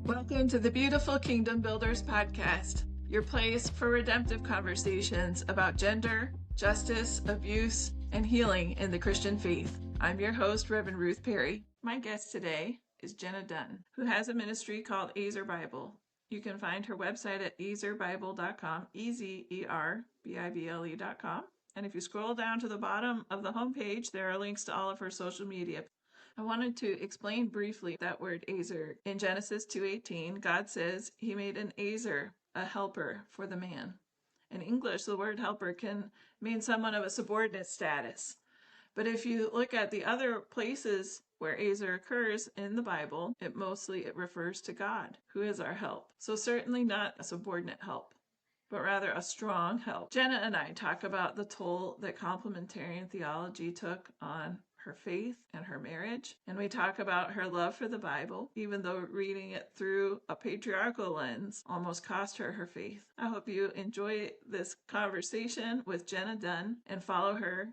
Welcome to the Beautiful Kingdom Builders podcast, your place for redemptive conversations about gender, justice, abuse, and healing in the Christian faith. I'm your host, Reverend Ruth Perry. My guest today is Jenna Dunn, who has a ministry called Ezer Bible. You can find her website at ezerbible.com, EZERBIBLE.com. And if you scroll down to the bottom of the homepage, there are links to all of her social media. I wanted to explain briefly that word Ezer. In Genesis 2:18, God says he made an Ezer, a helper for the man. In English, the word helper can mean someone of a subordinate status. But if you look at the other places where Ezer occurs in the Bible, it refers to God, who is our help. So certainly not a subordinate help, but rather a strong help. Jenna and I talk about the toll that complementarian theology took on her faith and her marriage. And we talk about her love for the Bible, even though reading it through a patriarchal lens almost cost her her faith. I hope you enjoy this conversation with Jenna Dunn and follow her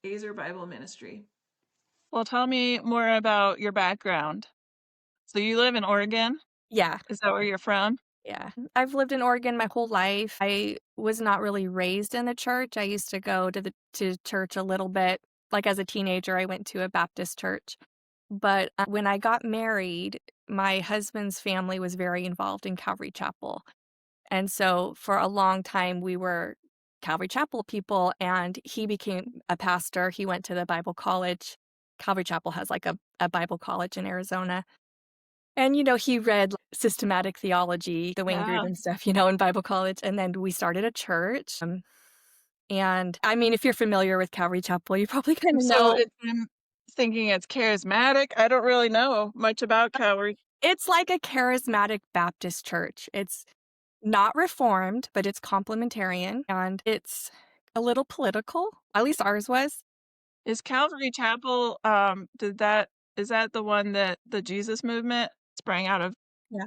Ezer Bible ministry. Well, tell me more about your background. So you live in Oregon? Yeah. Is that where you're from? Yeah. I've lived in Oregon my whole life. I was not really raised in the church. I used to go to church a little bit. Like as a teenager, I went to a Baptist church. But when I got married, my husband's family was very involved in Calvary Chapel. And so for a long time, we were Calvary Chapel people, and he became a pastor. He went to the Bible college. Calvary Chapel has like a Bible college in Arizona. And, he read systematic theology, the Wayne Grudem stuff, in Bible college. And then we started a church. And I mean, if you're familiar with Calvary Chapel, you probably kind of know. I'm thinking it's charismatic. I don't really know much about Calvary. It's like a charismatic Baptist church. It's not reformed, but it's complementarian. And it's a little political. At least ours was. Is Calvary Chapel, is that the one that the Jesus movement sprang out of? Yeah.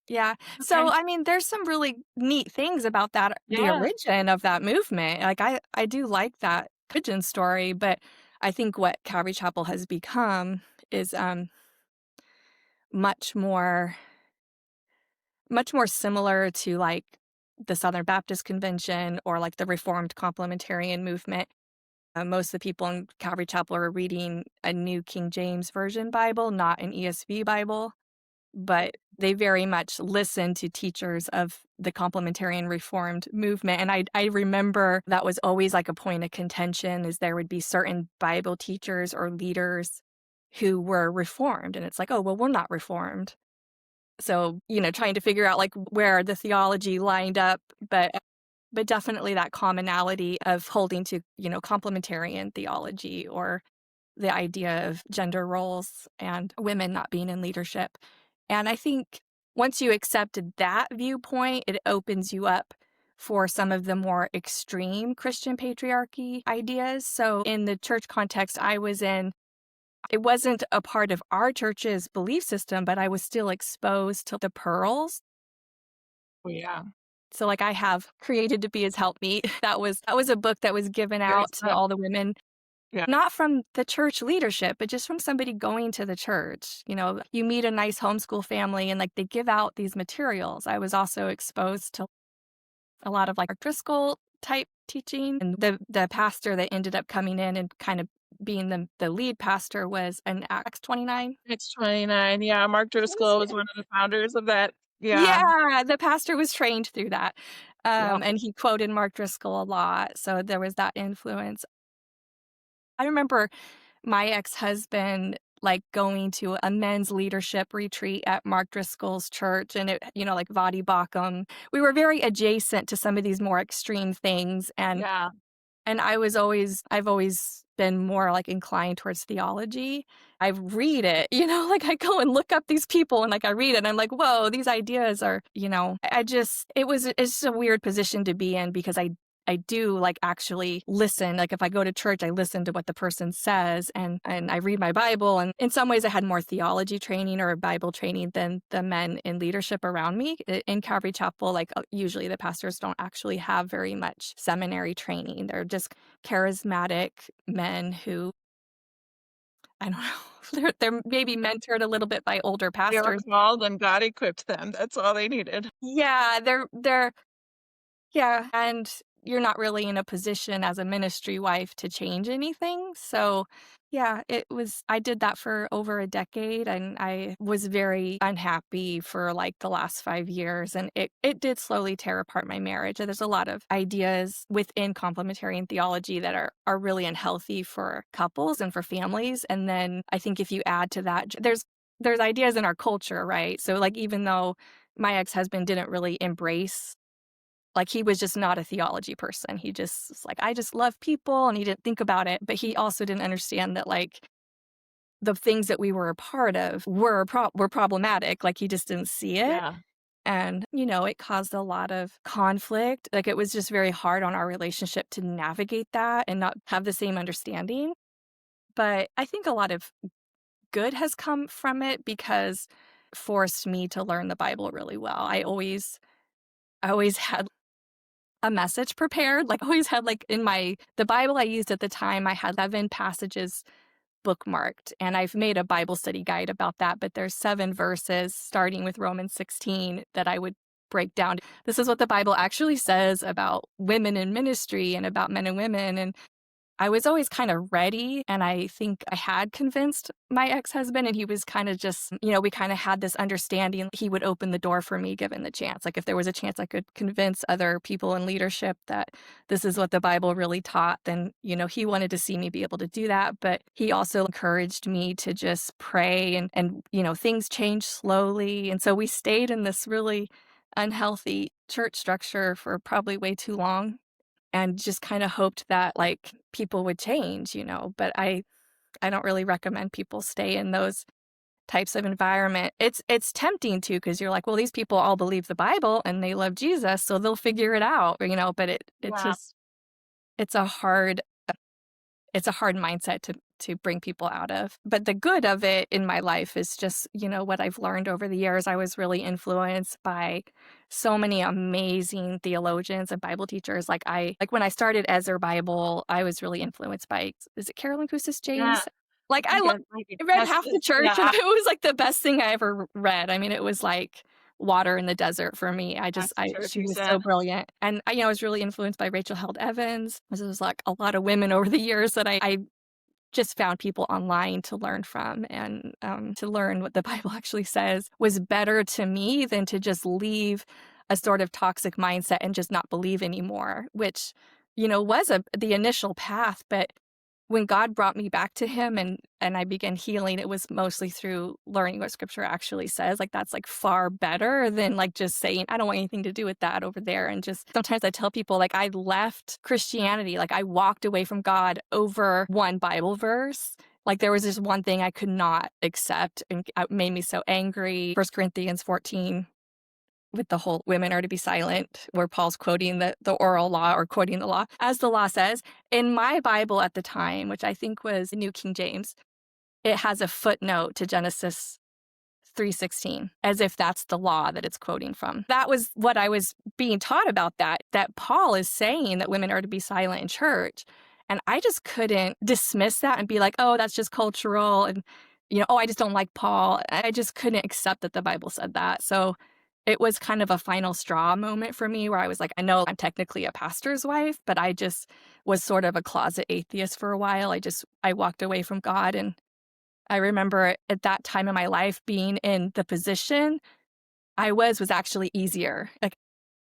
Yeah. So, Okay. I mean, there's some really neat things about that, the Yeah. origin of that movement. Like, I do like that origin story, but I think what Calvary Chapel has become is much more similar to like the Southern Baptist Convention or like the Reformed Complementarian movement. Most of the people in Calvary Chapel are reading a New King James Version Bible, not an ESV Bible. But they very much listen to teachers of the complementarian reformed movement. And I remember that was always like a point of contention, is there would be certain Bible teachers or leaders who were reformed. And it's like, oh, well, we're not reformed. So, trying to figure out like where the theology lined up, but definitely that commonality of holding to, complementarian theology or the idea of gender roles and women not being in leadership. And I think once you accept that viewpoint, it opens you up for some of the more extreme Christian patriarchy ideas. So in the church context I was in, it wasn't a part of our church's belief system, but I was still exposed to the pearls. Oh, yeah. So like I have Created to Be His Helpmeet. That was a book that was given out to all the women. Yeah. Not from the church leadership, but just from somebody going to the church. You meet a nice homeschool family and like they give out these materials. I was also exposed to a lot of like Driscoll type teaching. And the pastor that ended up coming in and kind of being the lead pastor was an Acts 29. Acts 29. Yeah, Mark Driscoll was one of the founders of that. Yeah. Yeah, the pastor was trained through that. And he quoted Mark Driscoll a lot. So there was that influence. I remember my ex-husband like going to a men's leadership retreat at Mark Driscoll's church, and it, like Vadi Bakum. We were very adjacent to some of these more extreme things. And I've always been more like inclined towards theology. I read it, like I go and look up these people and like I read it and I'm like, whoa, these ideas are, it's a weird position to be in because I do like actually listen. Like if I go to church, I listen to what the person says and I read my Bible. And in some ways I had more theology training or Bible training than the men in leadership around me. In Calvary Chapel, like usually the pastors don't actually have very much seminary training. They're just charismatic men who, I don't know, They're maybe mentored a little bit by older They were pastors. called and God equipped them. That's all they needed. Yeah, they're yeah, and you're not really in a position as a ministry wife to change anything. So, yeah, I did that for over a decade, and I was very unhappy for like the last 5 years. And it did slowly tear apart my marriage. And there's a lot of ideas within complementarian theology that are really unhealthy for couples and for families. And then I think if you add to that, there's ideas in our culture, right? So, like, even though my ex-husband didn't really embrace, like, he was just not a theology person. He just was like, "I just love people," and he didn't think about it, but he also didn't understand that, like, the things that we were a part of were problematic, like, he just didn't see it, Yeah. and, it caused a lot of conflict. Like, it was just very hard on our relationship to navigate that and not have the same understanding, but I think a lot of good has come from it because it forced me to learn the Bible really well. I always had a message prepared, like, always had, like, in the Bible I used at the time, I had 7 passages bookmarked, and I've made a Bible study guide about that, but there's 7 verses starting with Romans 16 that I would break down. This is what the Bible actually says about women in ministry and about men and women, and I was always kind of ready, and I think I had convinced my ex-husband, and he was kind of just, we kind of had this understanding he would open the door for me given the chance. Like, if there was a chance I could convince other people in leadership that this is what the Bible really taught, then, he wanted to see me be able to do that. But he also encouraged me to just pray, and things changed slowly. And so we stayed in this really unhealthy church structure for probably way too long, and just kinda hoped that, like, people would change, but I don't really recommend people stay in those types of environment. It's tempting to, because 'cause you're like, "Well, these people all believe the Bible and they love Jesus, so they'll figure it out," but it Yeah. just it's a hard it's a hard mindset to bring people out of. But the good of it in my life is just, what I've learned over the years. I was really influenced by so many amazing theologians and Bible teachers. Like when I started Ezer Bible, I was really influenced by, is it Carolyn Cusis Yeah. James? Like, I get like I read that's half the just church, and yeah. it was like the best thing I ever read. I mean, it was like water in the desert for me. That's true She you was so said. brilliant. And I was really influenced by Rachel Held Evans. There was like a lot of women over the years that I just found people online to learn from, and to learn what the Bible actually says was better to me than to just leave a sort of toxic mindset and just not believe anymore, which, was the initial path. But when God brought me back to him, and I began healing, it was mostly through learning what scripture actually says. Like, that's like far better than like just saying, I don't want anything to do with that over there. And just sometimes I tell people, like, I left Christianity, like I walked away from God over one Bible verse. Like, there was this one thing I could not accept, and it made me so angry. 1 Corinthians 14, with the whole women are to be silent, where Paul's quoting the oral law, or quoting the law, as the law says. In my Bible at the time, which I think was the New King James, it has a footnote to Genesis 3:16, as if that's the law that it's quoting from. That was what I was being taught about, that Paul is saying that women are to be silent in church. And I just couldn't dismiss that and be like, oh, that's just cultural. And, oh, I just don't like Paul. I just couldn't accept that the Bible said that. So it was kind of a final straw moment for me, where I was like, I know I'm technically a pastor's wife, but I just was sort of a closet atheist for a while. I walked away from God. And I remember at that time in my life being in the position I was actually easier. Like,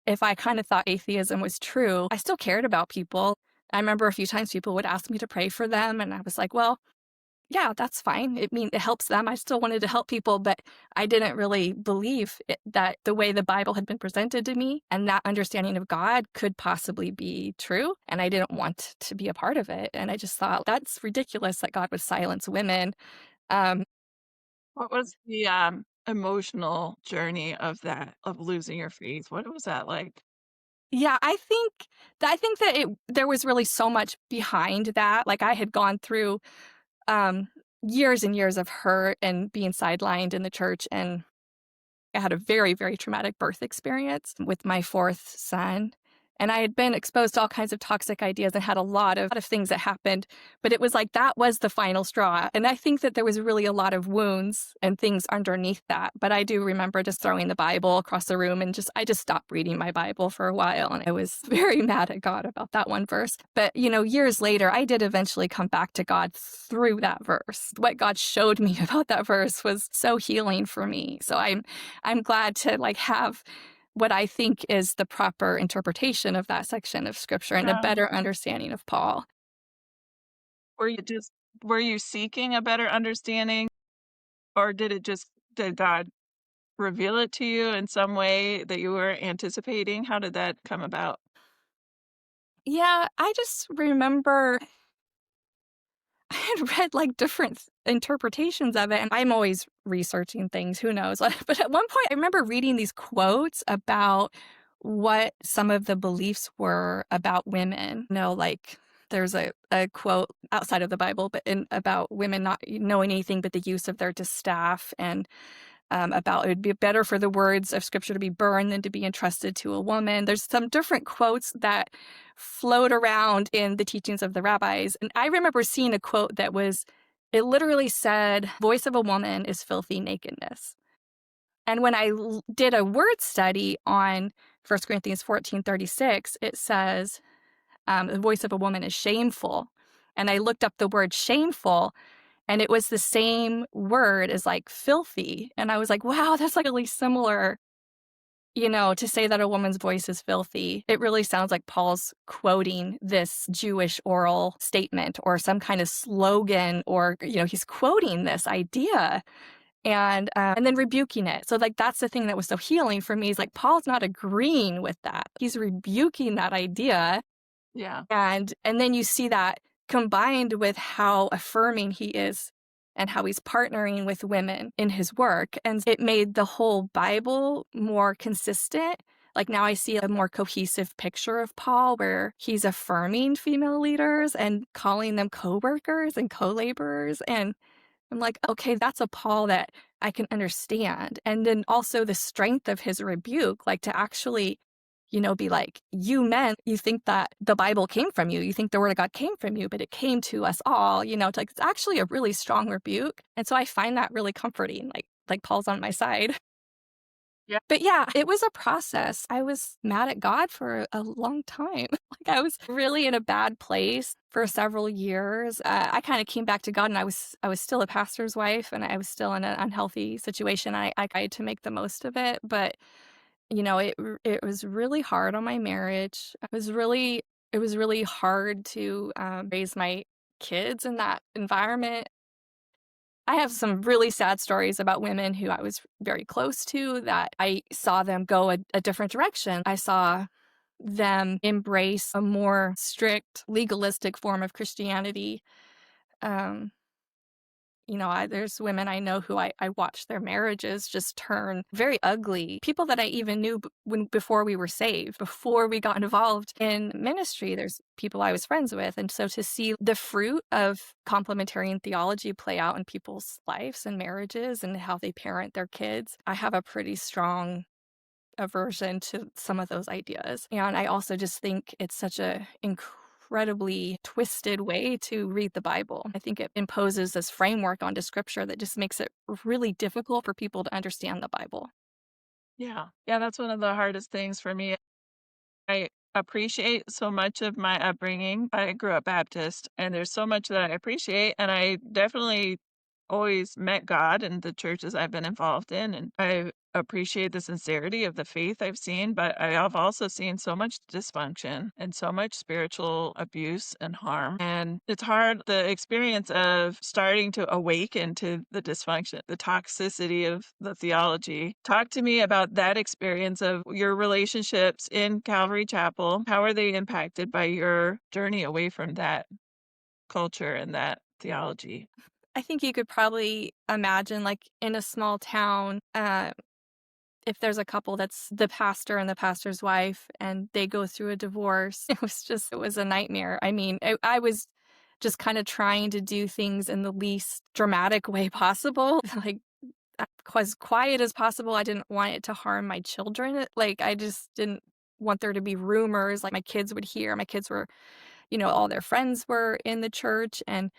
if I kind of thought atheism was true, I still cared about people. I remember a few times people would ask me to pray for them, and I was like, well, yeah, that's fine. It helps them. I still wanted to help people, but I didn't really believe that the way the Bible had been presented to me and that understanding of God could possibly be true. And I didn't want to be a part of it. And I just thought, that's ridiculous that God would silence women. Um, What was the emotional journey of that, of losing your faith? What was that like? Yeah, I think that there was really so much behind that. Like, I had gone through um years and years of hurt and being sidelined in the church, and I had a very, very traumatic birth experience with my 4th son. And I had been exposed to all kinds of toxic ideas and had a lot of things that happened, but it was like that was the final straw. And I think that there was really a lot of wounds and things underneath that. But I do remember just throwing the Bible across the room and I just stopped reading my Bible for a while. And I was very mad at God about that one verse. But, years later, I did eventually come back to God through that verse. What God showed me about that verse was so healing for me. So I'm glad to have what I think is the proper interpretation of that section of scripture and a Yeah. better understanding of Paul. Were you seeking a better understanding, or did God reveal it to you in some way that you were anticipating? How did that come about? Yeah, I just remember I had read different interpretations of it, and I'm always researching things, who knows? But at one point, I remember reading these quotes about what some of the beliefs were about women. There's a quote outside of the Bible, but about women not knowing anything but the use of their distaff, and about it would be better for the words of scripture to be burned than to be entrusted to a woman. There's some different quotes that float around in the teachings of the rabbis. And I remember seeing a quote it literally said, voice of a woman is filthy nakedness. And when I did a word study on 1 Corinthians 14:36, it says, the voice of a woman is shameful. And I looked up the word shameful, and it was the same word as filthy. And I was like, wow, that's really similar, to say that a woman's voice is filthy. It really sounds like Paul's quoting this Jewish oral statement or some kind of slogan, or, he's quoting this idea and then rebuking it. So that's the thing that was so healing for me, is Paul's not agreeing with that. He's rebuking that idea. Yeah. And then you see that combined with how affirming he is and how he's partnering with women in his work. And it made the whole Bible more consistent. Now I see a more cohesive picture of Paul, where he's affirming female leaders and calling them co-workers and co-laborers. And I'm like, okay, that's a Paul that I can understand. And then also the strength of his rebuke, to actually, be like, you men, you think that the Bible came from you. You think the word of God came from you, but it came to us all, it's actually a really strong rebuke. And so I find that really comforting, like Paul's on my side. Yeah. But yeah, it was a process. I was mad at God for a long time. I was really in a bad place for several years. I kind of came back to God, and I was still a pastor's wife, and I was still in an unhealthy situation. I tried to make the most of it, but it was really hard on my marriage. It was really hard to raise my kids in that environment. I have some really sad stories about women who I was very close to, that I saw them go a different direction. I saw them embrace a more strict, legalistic form of Christianity. Um, there's women I know who I watched their marriages just turn very ugly. People that I even knew before we were saved, before we got involved in ministry. There's people I was friends with. And so to see the fruit of complementarian theology play out in people's lives and marriages and how they parent their kids, I have a pretty strong aversion to some of those ideas. And I also just think it's such a incredibly twisted way to read the Bible. I think it imposes this framework onto scripture that just makes it really difficult for people to understand the Bible. Yeah. Yeah, that's one of the hardest things for me. I appreciate so much of my upbringing. I grew up Baptist, and there's so much that I appreciate, and I definitely always met God in the churches I've been involved in, and I appreciate the sincerity of the faith I've seen, but I have also seen so much dysfunction and so much spiritual abuse and harm. And it's hard, the experience of starting to awaken to the dysfunction, the toxicity of the theology. Talk to me about that experience of your relationships in Calvary Chapel. How are they impacted by your journey away from that culture and that theology? I think you could probably imagine, in a small town, if there's a couple that's the pastor and the pastor's wife and they go through a divorce, it was a nightmare. I mean, I was just kind of trying to do things in the least dramatic way possible, as quiet as possible. I didn't want it to harm my children. I just didn't want there to be rumors, like my kids would hear. My kids were, all their friends were in the church, and,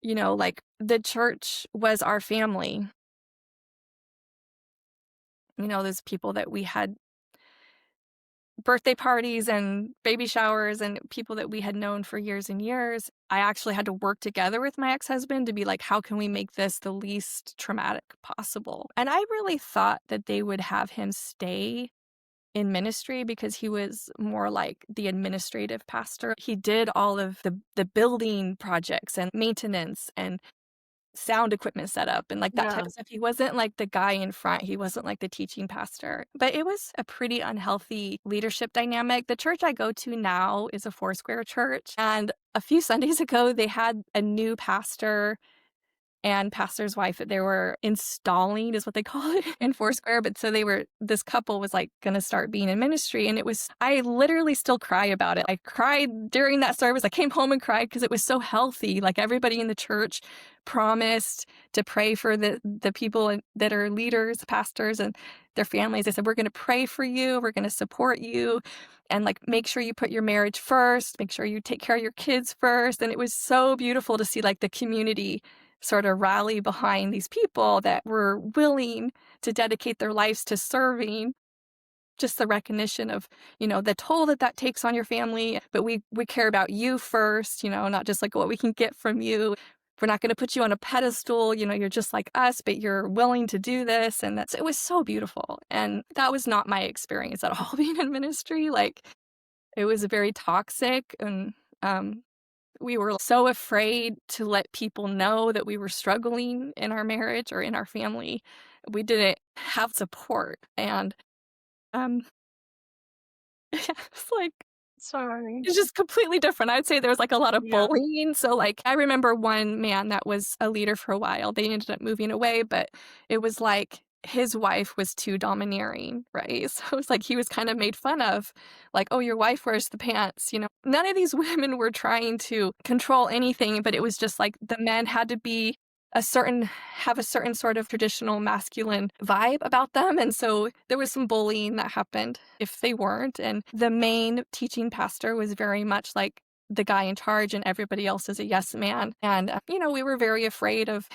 like the church was our family. Those people that we had birthday parties and baby showers and people that we had known for years and years. I actually had to work together with my ex-husband to be like, how can we make this the least traumatic possible? And I really thought that they would have him stay in ministry because he was more like the administrative pastor. He did all of the building projects and maintenance and sound equipment setup and like that type Yeah. of stuff. He wasn't like the guy in front. He wasn't like the teaching pastor. But it was a pretty unhealthy leadership dynamic. The church I go to now is a Foursquare church. And a few Sundays ago, they had a new pastor and pastor's wife that they were installing, is what they call it, in Foursquare. But so this couple was like going to start being in ministry. And I literally still cry about it. I cried during that service. I came home and cried because it was so healthy. Like everybody in the church promised to pray for the people that are leaders, pastors, and their families. They said, we're going to pray for you. We're going to support you. And like, make sure you put your marriage first. Make sure you take care of your kids first. And it was so beautiful to see like the community sort of rally behind these people that were willing to dedicate their lives to serving. Just the recognition of, the toll that takes on your family, but we care about you first, not just like what we can get from you. We're not going to put you on a pedestal, you're just like us, but you're willing to do this. And it was so beautiful. And that was not my experience at all being in ministry. Like it was very toxic, and we were so afraid to let people know that we were struggling in our marriage or in our family. We didn't have support. And it's like, Sorry. it's just completely different. I'd say there was like a lot of Yeah. bullying. So like I remember one man that was a leader for a while. They ended up moving away, but it was like his wife was too domineering, right? So it was like he was kind of made fun of, like, oh, your wife wears the pants, None of these women were trying to control anything, but it was just like the men had to have a certain sort of traditional masculine vibe about them. And so there was some bullying that happened if they weren't. And the main teaching pastor was very much like the guy in charge, and everybody else is a yes man. And, we were very afraid of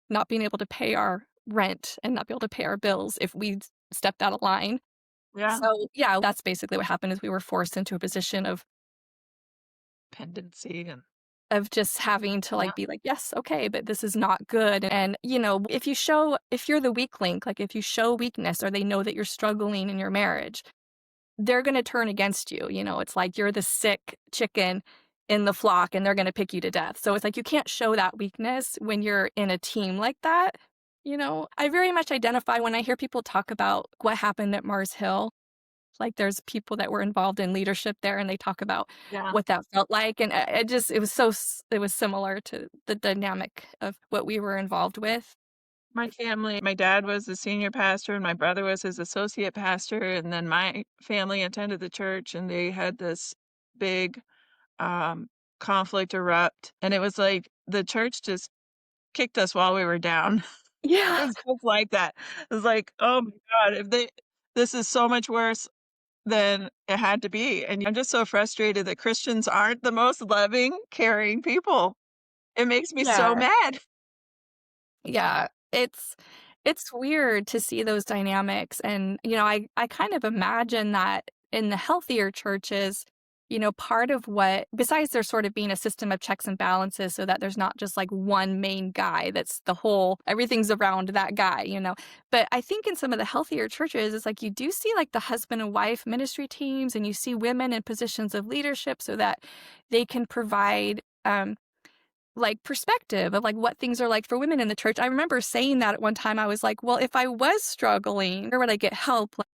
not being able to pay our rent and not be able to pay our bills if we stepped out of line. Yeah. So, yeah, that's basically what happened is we were forced into a position of Pendency and just having to yeah. like be like, yes, okay, but this is not good. And, if you're the weak link, like if you show weakness or they know that you're struggling in your marriage, they're going to turn against you. It's like you're the sick chicken in the flock and they're going to pick you to death. So it's like you can't show that weakness when you're in a team like that. I very much identify when I hear people talk about what happened at Mars Hill. Like there's people that were involved in leadership there and they talk about Yeah. what that felt like. And it was similar to the dynamic of what we were involved with. My family, my dad was the senior pastor and my brother was his associate pastor, and then my family attended the church and they had this big um conflict erupt, and it was like the church just kicked us while we were down. It Yeah. was just like that. It was like, "Oh my god, if they this is so much worse than it had to be." And I'm just so frustrated that Christians aren't the most loving, caring people. It makes me so Yeah. mad. Yeah, it's weird to see those dynamics, and, I kind of imagine that in the healthier churches, part of what besides there sort of being a system of checks and balances so that there's not just, like, one main guy that's everything's around that guy, but I think in some of the healthier churches, it's like you do see, like, the husband and wife ministry teams, and you see women in positions of leadership so that they can provide, like perspective of like what things are like for women in the church. I remember saying that at one time. I was like, well, if I was struggling, where would I get help? Like,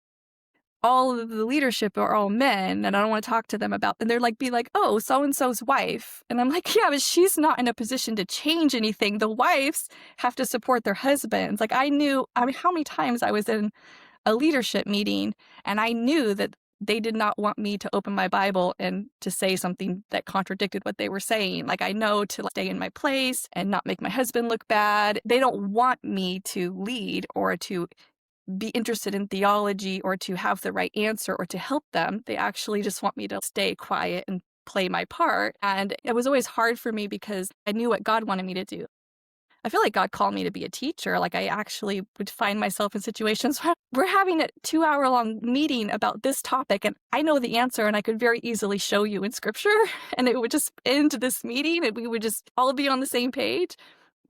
all of the leadership are all men and I don't want to talk to them about, and they're like, be like, oh, so and so's wife. And I'm like, yeah, but she's not in a position to change anything. The wives have to support their husbands. Like I mean, how many times I was in a leadership meeting and I knew that they did not want me to open my Bible and to say something that contradicted what they were saying. Like I know to stay in my place and not make my husband look bad. They don't want me to lead or to be interested in theology or to have the right answer or to help them. They actually just want me to stay quiet and play my part. And it was always hard for me because I knew what God wanted me to do. I feel like God called me to be a teacher. Like I actually would find myself in situations where we're having a 2-hour long meeting about this topic and I know the answer and I could very easily show you in scripture and it would just end this meeting and we would just all be on the same page.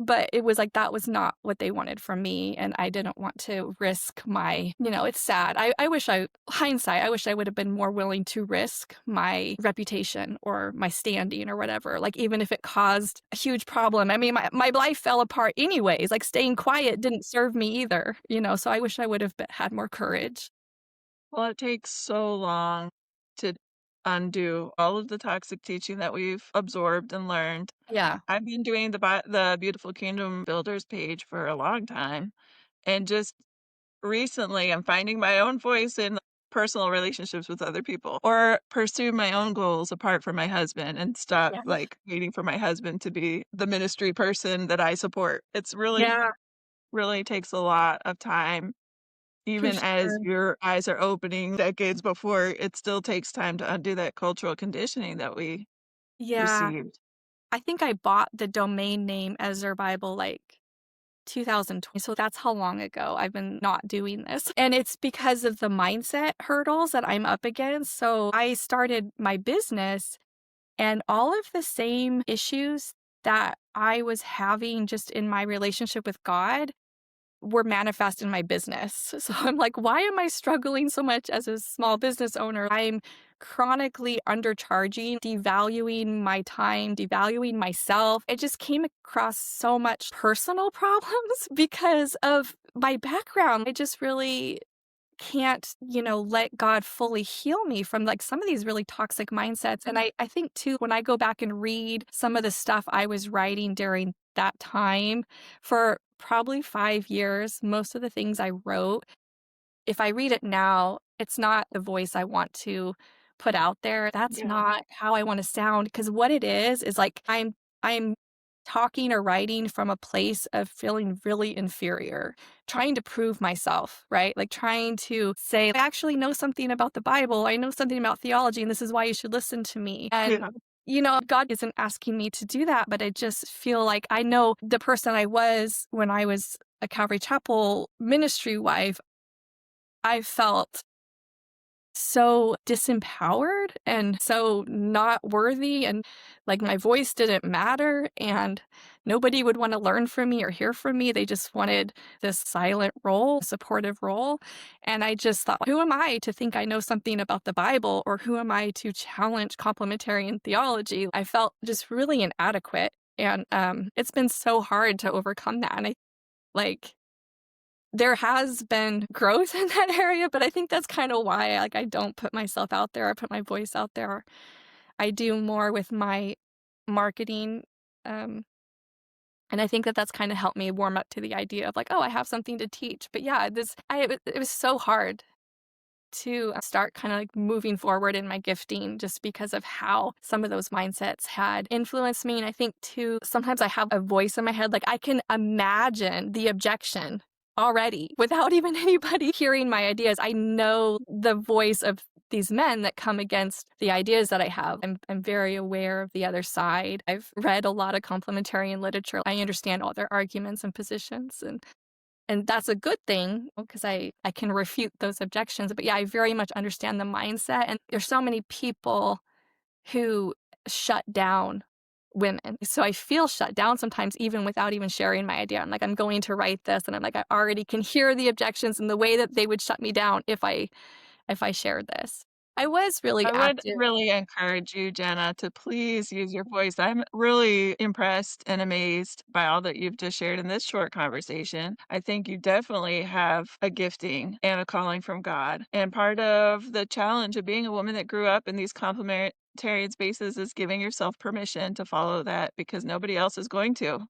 But it was like that was not what they wanted from me, and I didn't want to risk my it's sad. I wish hindsight, I wish I would have been more willing to risk my reputation or my standing or whatever, like, even if it caused a huge problem. I mean, my life fell apart anyways, like, staying quiet didn't serve me either, so I wish I would have had more courage. Well, it takes so long to undo all of the toxic teaching that we've absorbed and learned. Yeah. I've been doing the Beautiful Kingdom Builders page for a long time, and just recently, I'm finding my own voice in personal relationships with other people, or pursue my own goals apart from my husband and stop, Yeah. like, waiting for my husband to be the ministry person that I support. It's really, Yeah, really takes a lot of time. for Even as sure. your eyes are opening decades before, it still takes time to undo that cultural conditioning that we Yeah. received. I think I bought the domain name Ezer Bible, like, 2020, so that's how long ago I've been not doing this, and it's because of the mindset hurdles that I'm up against. So I started my business, and all of the same issues that I was having just in my relationship with God were manifest in my business. So I'm like, why am I struggling so much as a small business owner? I'm chronically undercharging, devaluing my time, devaluing myself. It just came across so much personal problems because of my background. I just really can't, let God fully heal me from like some of these really toxic mindsets. And I think too, when I go back and read some of the stuff I was writing during that time for probably 5 years, most of the things I wrote, if I read it now, it's not the voice I want to put out there. That's Yeah. not how I want to sound because what it is like I'm talking or writing from a place of feeling really inferior, trying to prove myself, right? Like trying to say, I actually know something about the Bible. I know something about theology, and this is why you should listen to me. And Yeah. God isn't asking me to do that, but I just feel like I know the person I was when I was a Calvary Chapel ministry wife. I felt so disempowered and so not worthy and like my voice didn't matter and nobody would want to learn from me or hear from me. They just wanted this silent role, supportive role. And I just thought, who am I to think I know something about the Bible or who am I to challenge complementarian theology? I felt just really inadequate. And it's been so hard to overcome that. And I like there has been growth in that area, but I think that's kinda why, like, I don't put myself out there, I put my voice out there. I do more with my marketing, um, and I think that that's kinda helped me warm up to the idea of, like, "Oh, I have something to teach." But yeah, it was so hard to start kinda, like, moving forward in my gifting just because of how some of those mindsets had influenced me, and I think too, sometimes I have a voice in my head, like, I can imagine the objection already without even anybody hearing my ideas. I know the voice of these men that come against the ideas that I have. I'm very aware of the other side. I've read a lot of complementarian literature. I understand all their arguments and positions, and that's a good thing because I can refute those objections, but yeah, I very much understand the mindset, and there's so many people who shut down women. So I feel shut down sometimes even without even sharing my idea. I'm like, "I'm going to write this," and I'm like, "I already can hear the objections and the way that they would shut me down if I shared this." I was really I would active. really encourage you, Jenna, to please use your voice. I'm really impressed and amazed by all that you've just shared in this short conversation. I think you definitely have a gifting and a calling from God. And part of the challenge of being a woman that grew up in these complementarian spaces is giving yourself permission to follow that because nobody else is going to.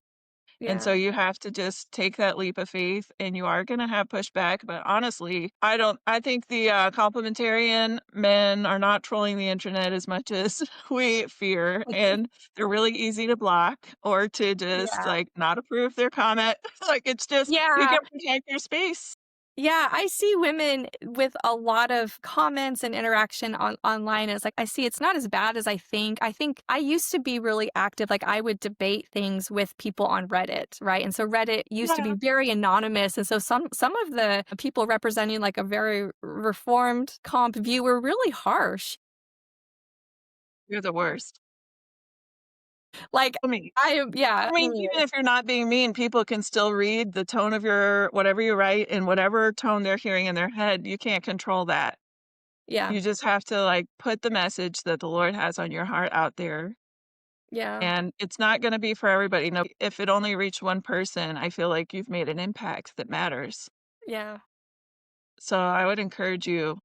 And so Yeah. you have to just take that leap of faith and you are gonna have pushback, but honestly, I think the, complementarian men are not trolling the internet as much as we fear, and they're really easy to block or to just, Yeah. like, not approve their comment. Like, it's just you Yeah. can protect your space. Yeah, I see women with a lot of comments and interaction online. It's like I see it's not as bad as I think. I think I used to be really active. Like I would debate things with people on Reddit, right? And so Reddit used to be Yeah. very anonymous. And so some of the people representing like a very reformed comp view were really harsh. You're the worst. Like I mean, yeah, even if you're not being mean, people can still read the tone of your whatever you write in whatever tone they're hearing in their head. You can't control that. yeah, You just have to like put the message that the Lord has on your heart out there. yeah, And it's not going to be for everybody. No, if it only reached one person, I feel like you've made an impact that matters. yeah. So I would encourage you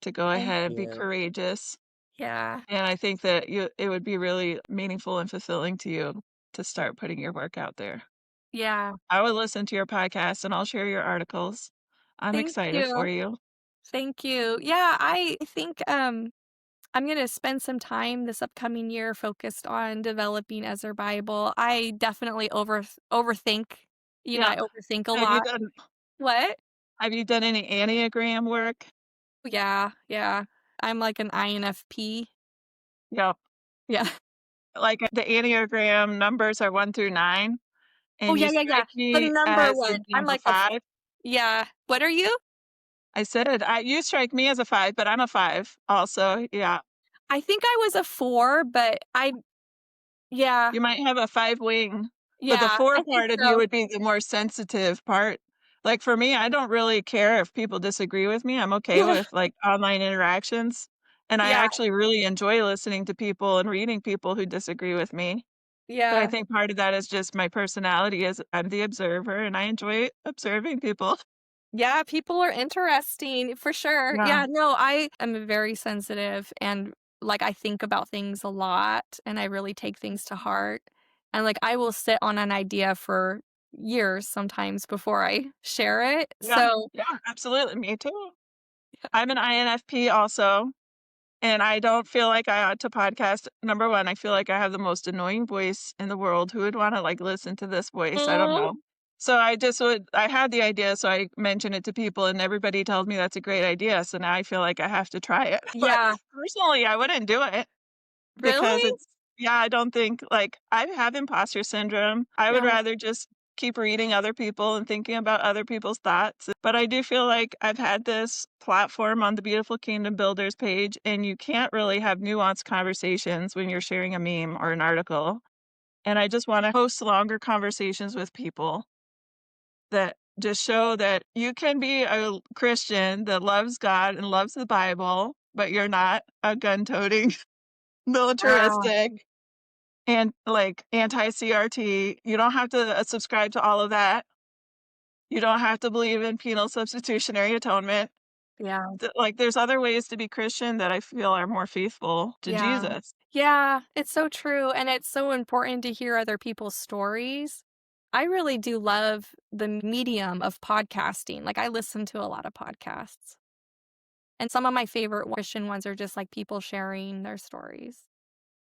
to go Thank ahead and be you. courageous. Yeah, And I think that it would be really meaningful and fulfilling to you to start putting your work out there. yeah. I would listen to your podcast and I'll share your articles. I'm Thank excited for you. you. Thank you. Yeah, I think I'm gonna spend some time this upcoming year focused on developing Ezer Bible. I definitely overthink. I Yeah. overthink a Have you lot. done What? have you done any Enneagram work? Yeah, yeah. I'm like an INFP. Yeah. Yeah. Like the Enneagram numbers are 1 through 9, Oh, and you yeah, yeah, yeah. strike The me number as the one. I'm number like a 5. yeah. What are you? I said, you strike me as a 5, but I'm a 5 also. Yeah. I think I was a 4, but yeah, You might have a 5 wing, but the yeah, 4 I think part of you so. would be the more sensitive part. Like, for me, I don't really care if people disagree with me. I'm okay Yeah, with, like, online interactions, and I yeah, actually really enjoy listening to people and reading people who disagree with me. But I yeah. think part of that is just my personality is I'm the observer, and I enjoy observing people. Yeah, people are interesting for sure. Yeah. Yeah, no, I am very sensitive and like I think about things a lot and I really take things to heart. And like I will sit on an idea for years sometimes before I share it. Yeah. So, Yeah, absolutely, me too. I'm an INFP also. And I don't feel like I ought to podcast. Number 1, I feel like I have the most annoying voice in the world. Who would wanna, like, listen to this voice? I don't mm, know. So I had the idea, so I mentioned it to people, and everybody tells me that's a great idea, so now I feel like I have to try it. But yeah, personally, I wouldn't do it because really? I don't think like, I have imposter syndrome. I would Yeah. rather just keep reading other people and thinking about other people's thoughts. But I do feel like I've had this platform on the Beautiful Kingdom Builders page, and you can't really have nuanced conversations when you're sharing a meme or an article. And I just want to host longer conversations with people that just show that you can be a Christian that loves God and loves the Bible, but you're not a gun-toting, Wow. militaristic, and, like, anti-CRT. You don't have to, subscribe to all of that. You don't have to believe in penal substitutionary atonement. Yeah. There's other ways to be Christian that I feel are more faithful to Yeah. Jesus. Yeah, it's so true, and it's so important to hear other people's stories. I really do love the medium of podcasting, like, I listen to a lot of podcasts, and some of my favorite Christian ones are just, like, people sharing their stories.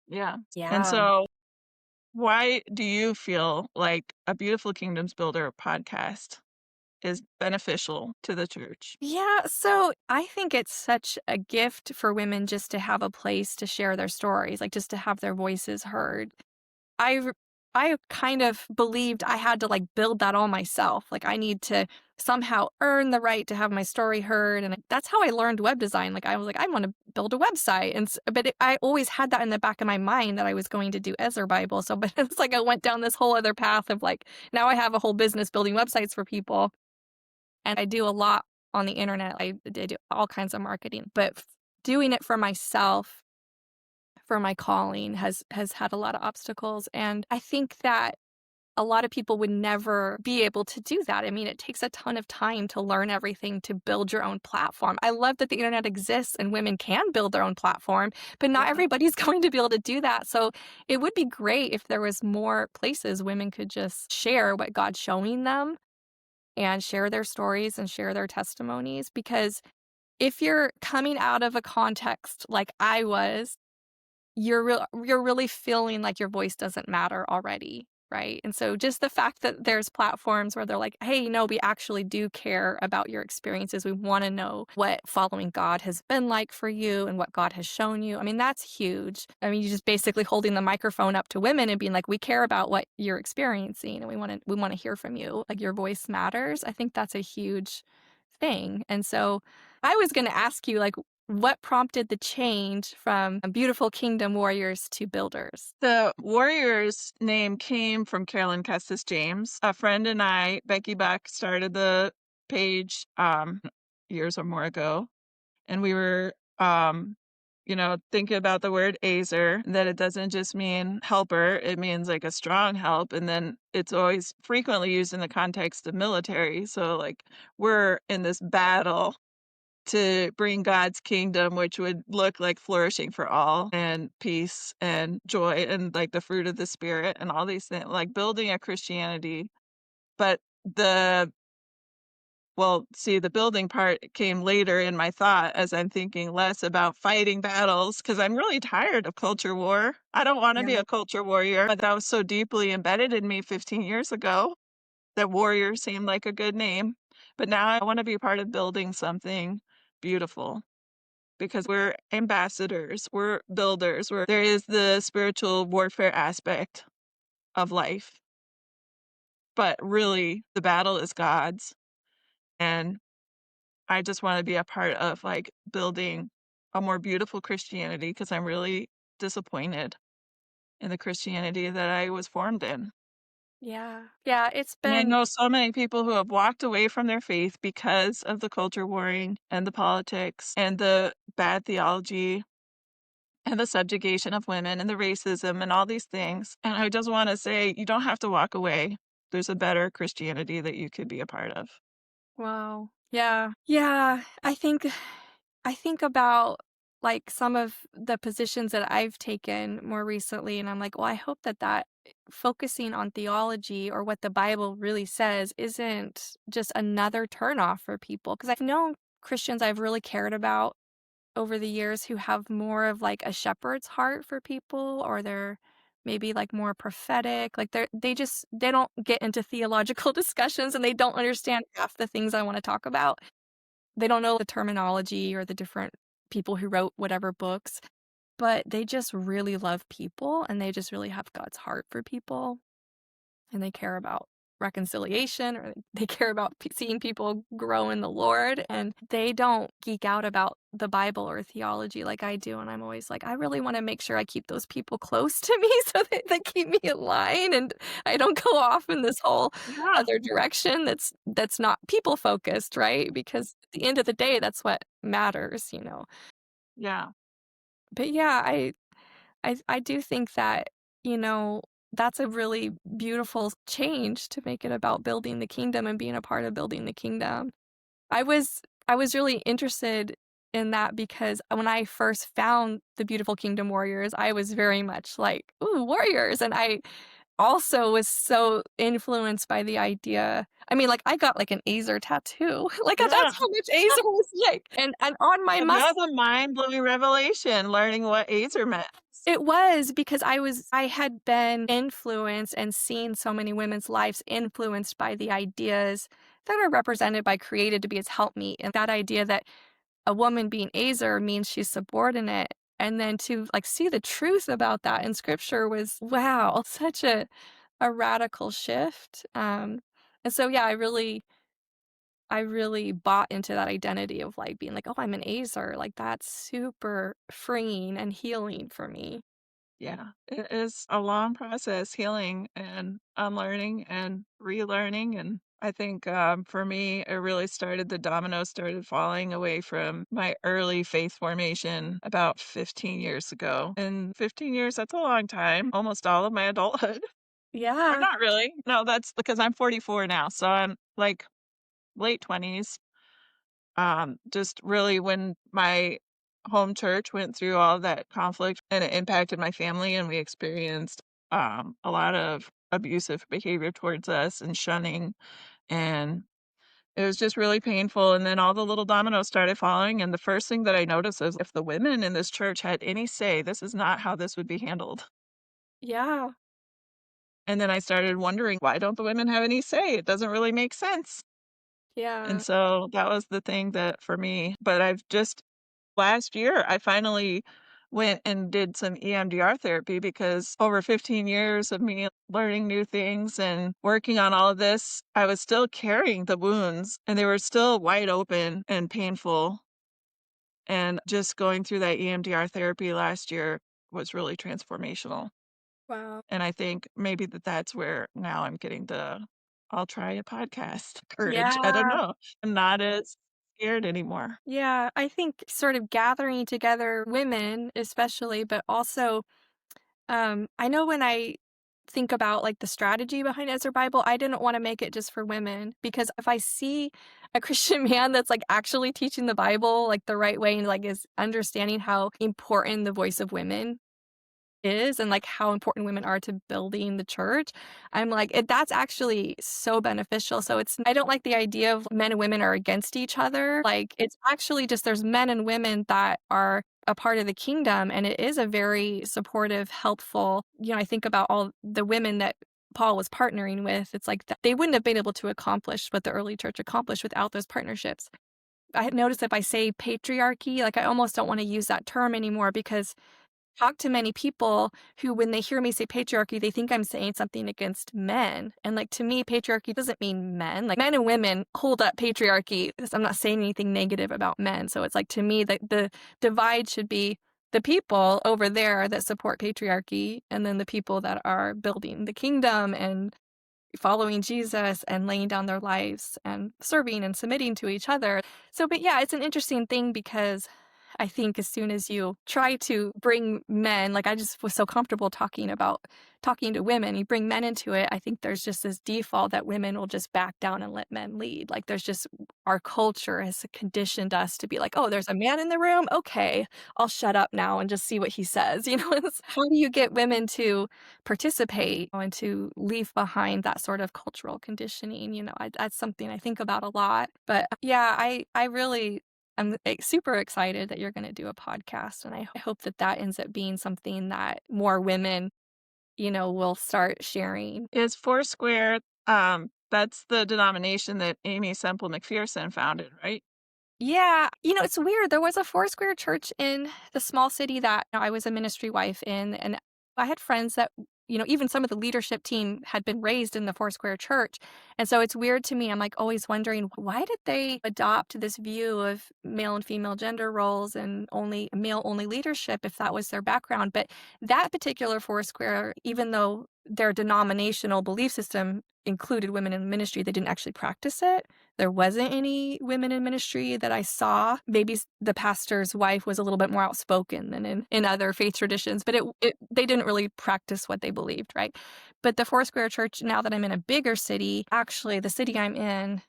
Yeah. And Yeah. so, why do you feel like a Beautiful Kingdoms Builder podcast is beneficial to the church? Yeah, so I think it's such a gift for women just to have a place to share their stories, like, just to have their voices heard. I r I kind of believed I had to, like, build that all myself, like, I need to somehow earn the right to have my story heard, and that's how I learned web design, like, I was like, "I wanna build a website," and I always had that in the back of my mind that I was going to do Ezer Bible, so but it's like I went down this whole other path of, like, now I have a whole business building websites for people, and I do a lot on the internet, I do all kinds of marketing, but doing it for myself for my calling has had a lot of obstacles, and I think that a lot of people would never be able to do that. I mean, it takes a ton of time to learn everything to build your own platform. I love that the internet exists and women can build their own platform, but not Yeah. everybody's going to be able to do that. So it would be great if there was more places women could just share what God's showing them and share their stories and share their testimonies because if you're coming out of a context like I was, you're really feeling like your voice doesn't matter already, right? And so just the fact that there's platforms where they're like, "Hey, no, we actually do care about your experiences. We wanna know what following God has been like for you and what God has shown you." I mean, that's huge. I mean, you're just basically holding the microphone up to women and being like, "We care about what you're experiencing, and we wanna hear from you. Like, your voice matters." I think that's a huge thing. And so I was gonna ask you, like, what prompted the change from Beautiful Kingdom Warriors to Builders? The Warriors name came from Carolyn Custis James. A friend and I, Becky Buck, started the page years or more ago, and we were thinking about the word Ezer, that it doesn't just mean helper, it means like a strong help, and then it's always frequently used in the context of military. So like we're in this battle to bring God's kingdom, which would look like flourishing for all and peace and joy and like the fruit of the spirit and all these things, like building a Christianity. But the building part came later in my thought as I'm thinking less about fighting battles because I'm really tired of culture war. I don't want to be Yeah. a culture warrior, but that was so deeply embedded in me 15 years ago that warrior seemed like a good name. But now I want to be part of building something beautiful because we're ambassadors, we're builders, there is the spiritual warfare aspect of life, but really the battle is God's. And I just want to be a part of like building a more beautiful Christianity because I'm really disappointed in the Christianity that I was formed in. Yeah. Yeah, it's And I been know so many people who have walked away from their faith because of the culture warring and the politics and the bad theology and the subjugation of women and the racism and all these things. And I just want to say, you don't have to walk away. There's a better Christianity that you could be a part of. wow. Yeah. Yeah, I think about, like, some of the positions that I've taken more recently, and I'm like, "Well, I hope that focusing on theology or what the Bible really says isn't just another turnoff for people. Because 'Cause I've known Christians I've really cared about over the years who have more of, like, a shepherd's heart for people, or they're maybe, like, more prophetic, like, they don't get into theological discussions, and they don't understand half the things I wanna talk about. They don't know the terminology or the different people who wrote whatever books, but they just really love people, and they just really have God's heart for people, and they care about reconciliation, or they care about seeing people grow in the Lord, and they don't geek out about the Bible or theology like I do. And I'm always like, I really want to make sure I keep those people close to me so that they keep me in line and I don't go off in this whole Yeah. other direction that's not people focused, right? Because at the end of the day, that's what matters. Yeah. But yeah, I do think that, you know, that's a really beautiful change to make it about building the kingdom and being a part of building the kingdom. I was really interested in that because when I first found the Beautiful Kingdom Warriors, I was very much like, "Ooh, warriors," and I also was so influenced by the idea. I mean, like, I got, like, an Ezer tattoo, like, Yeah. that's how much Ezer was like, and on my That was a mind-blowing revelation, learning what Ezer meant. it was because I had been influenced and seen so many women's lives influenced by the ideas that are represented by created to be as helpmeet, and that idea that a woman being Azer means she's subordinate, and then to, like, see the truth about that in scripture was, wow, such a radical shift, and so, yeah, I really bought into that identity of, like, being like, "Oh, I'm an Azer," like, that's super freeing and healing for me. Yeah, it is a long process, healing and unlearning and relearning. And I think for me, it really started, the dominoes started falling away from my early faith formation about 15 years ago. And 15 years, that's a long time, almost all of my adulthood. Or Yeah. not really. No, that's because I'm 44 now. So I'm like late 20s. Just really when my home church went through all that conflict and it impacted my family and we experienced a lot of abusive behavior towards us and shunning, and it was just really painful. And then all the little dominoes started falling, and the first thing that I noticed is if the women in this church had any say, this is not how this would be handled. Yeah. And then I started wondering, why don't the women have any say? It doesn't really make sense. And Yeah. so that was the thing that for me, but last year, I finally went and did some EMDR therapy because over 15 years of me learning new things and working on all of this, I was still carrying the wounds and they were still wide open and painful. And just going through that EMDR therapy last year was really transformational. Wow. And I think maybe that's where now I'm getting I'll try a podcast courage. I don't Yeah. know. I'm not as scared anymore. Yeah. I think sort of gathering together women, especially, but also, I know when I think about like the strategy behind Ezer Bible, I didn't want to make it just for women because if I see a Christian man that's like actually teaching the Bible like the right way and like is understanding how important the voice of women is and like how important women are to building the church, I'm like, that's actually so beneficial. So I don't like the idea of men and women are against each other. Like, it's actually just there's men and women that are a part of the kingdom, and it is a very supportive, helpful. I think about all the women that Paul was partnering with. It's like they wouldn't have been able to accomplish what the early church accomplished without those partnerships. I had noticed if I say patriarchy, like I almost don't want to use that term anymore because talk to many people who, when they hear me say patriarchy, they think I'm saying something against men. And like to me, patriarchy doesn't mean men. Like men and women hold up patriarchy. I'm not saying anything negative about men. So it's like to me that the divide should be the people over there that support patriarchy and then the people that are building the kingdom and following Jesus and laying down their lives and serving and submitting to each other. So, but yeah, it's an interesting thing because I think as soon as you try to bring men, like I just was so comfortable talking to women, you bring men into it, I think there's just this default that women will just back down and let men lead. Like there's just our culture has conditioned us to be like, oh, there's a man in the room. Okay, I'll shut up now and just see what he says. How do you get women to participate and to leave behind that sort of cultural conditioning? That's something I think about a lot. But yeah, I really I'm super excited that you're going to do a podcast, and I hope that that ends up being something that more women, will start sharing. Is Foursquare, that's the denomination that Amy Semple McPherson founded, right? Yeah, it's weird. There was a Foursquare church in the small city that I was a ministry wife in, and I had friends that, even some of the leadership team had been raised in the Foursquare church. And so it's weird to me. I'm like always wondering, why did they adopt this view of male and female gender roles and only male only leadership if that was their background? But that particular Foursquare, even though their denominational belief system included women in ministry, they didn't actually practice it. There wasn't any women in ministry that I saw. Maybe the pastor's wife was a little bit more outspoken than in other faith traditions, but they didn't really practice what they believed, right? But the Foursquare Church, now that I'm in a bigger city, actually the city I'm in,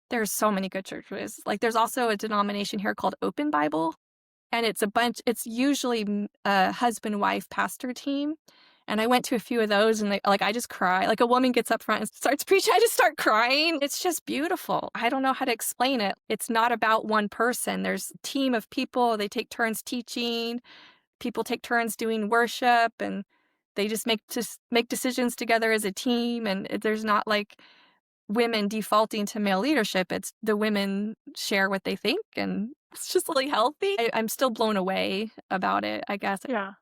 there's so many good churches. Like there's also a denomination here called Open Bible, and it's usually a husband-wife pastor team. And I went to a few of those and I just cry. Like a woman gets up front and starts preaching, I just start crying. It's just beautiful. I don't know how to explain it. It's not about one person. There's a team of people. They take turns teaching. People take turns doing worship, and they just make decisions together as a team. And there's not like women defaulting to male leadership. It's the women share what they think, and it's just really healthy. I'm still blown away about it, I guess. Yeah.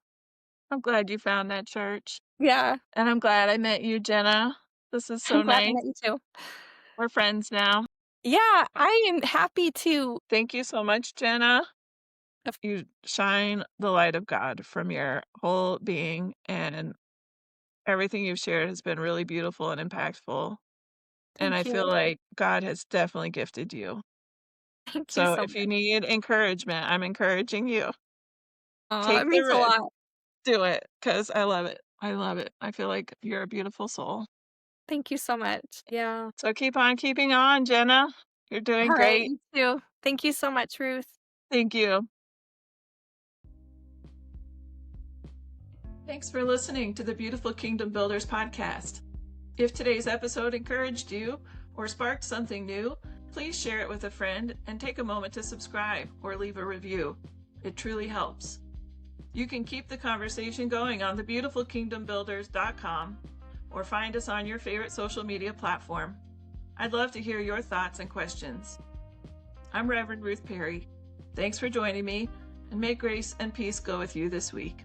I'm glad you found that church. Yeah, And I'm glad I met you, Jenna. This is so I'm glad I nice. met you too. We're friends now. Yeah, I am happy to. Thank you so much, Jenna. You shine the light of God from your whole being, and everything you've shared has been really beautiful and impactful. And I Thank feel you. like God has definitely gifted you. Thank you So so if you much. need encouragement, I'm encouraging you. Aw, Take it the means a risk. lot. Do it, because I love it. I love it. I feel like you're a beautiful soul. Thank you so much. Yeah. So keep on keeping on, Jenna. You're doing Alright, great. you too. Thank you so much, Ruth. Thank you. Thanks for listening to the Beautiful Kingdom Builders podcast. If today's episode encouraged you or sparked something new, please share it with a friend and take a moment to subscribe or leave a review. It truly helps. You can keep the conversation going on thebeautifulkingdombuilders.com, or find us on your favorite social media platform. I'd love to hear your thoughts and questions. I'm Reverend Ruth Perry. Thanks for joining me, and may grace and peace go with you this week.